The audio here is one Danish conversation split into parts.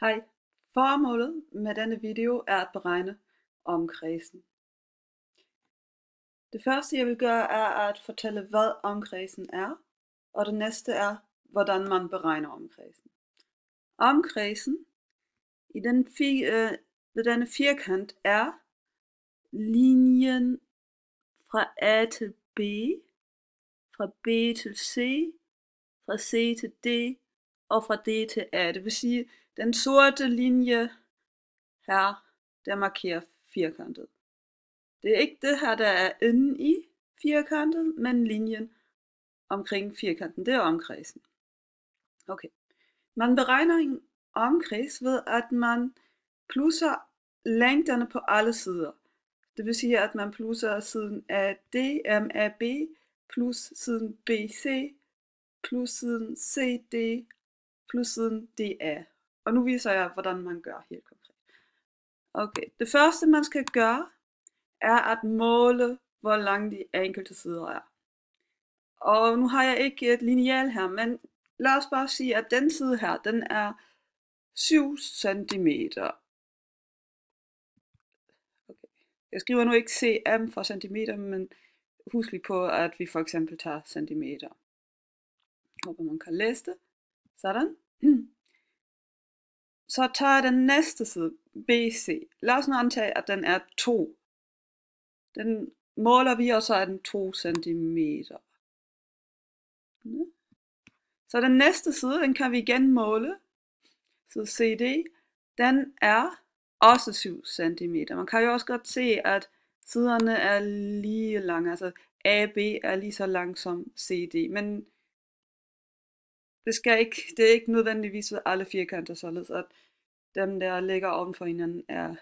Hej, formålet med denne video er at beregne omkredsen. Det første jeg vil gøre er at fortælle hvad omkredsen er, og det næste er hvordan man beregner omkredsen. Omkredsen i ved denne firkant er linjen fra A til B, fra B til C, fra C til D og fra D til A. Det vil sige, den sorte linje her, der markerer firkantet. Det er ikke det her, der er inde i firkantet, men linjen omkring firkanten, det er omkredsen. Okay. Man beregner en omkreds ved, at man plusser længderne på alle sider. Det vil sige, at man plusser siden AB plus siden BC plus siden CD plus siden DA. Og nu viser jeg, hvordan man gør helt konkret. Okay, det første man skal gøre, er at måle, hvor lang de enkelte sider er. Og nu har jeg ikke et lineal her, men lad os bare sige, at den side her, den er 7 cm. Okay. Jeg skriver nu ikke cm for centimeter, men husk lige på, at vi for eksempel tager centimeter. Jeg håber, man kan læse det. Sådan. Så tager jeg den næste side, BC. Lad os nu antage, at den er 2. Den måler vi, og så er den 2 cm. Så den næste side, den kan vi igen måle. Så CD, den er også 7 cm. Man kan jo også godt se, at siderne er lige lange. Altså AB er lige så lang som CD. Men det er ikke nødvendigvis ved alle firkanter, således at dem der ligger oven for hinanden er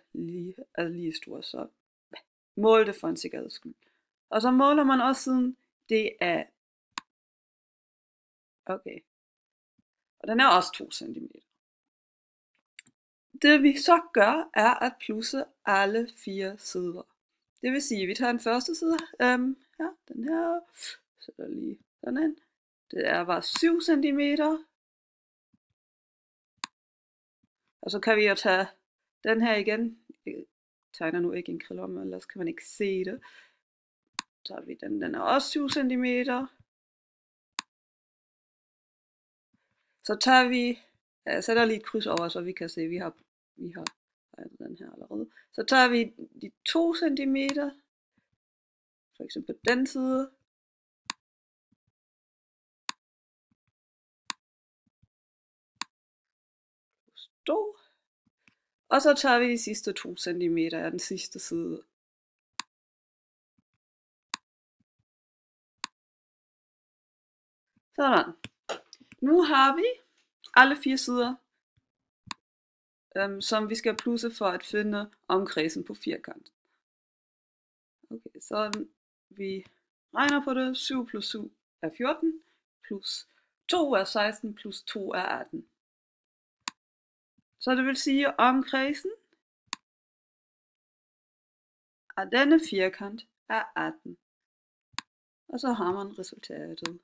lige store. Så mål det for en sikkerheds skyld. Og så måler man også siden DA. Okay. Og den er også 2 cm. Det vi så gør, er at plusse alle 4 sider. Det vil sige, at vi tager den første side, her, den her, sætter lige sådan ind. Det var 7 cm. Og så kan vi jo tage den her igen. Jeg tegner nu ikke en krillom, ellers kan man ikke se det. Så tager vi den er også 7 cm. Så tager vi, jeg sætter lige et kryds over, så vi kan se, at vi har den her allerede. Så tager vi de 2 cm, for eksempel på den side. Og så tager vi de sidste 2 cm af den sidste side. Sådan. Nu har vi alle 4 sider, som vi skal plusse for at finde omkredsen på firkanten. Okay, så vi regner på det. 7 plus 7 er 14, plus 2 er 16, plus 2 er 18. Så det vil sige, at omkredsen af denne firkant er 18. Og så har man resultatet.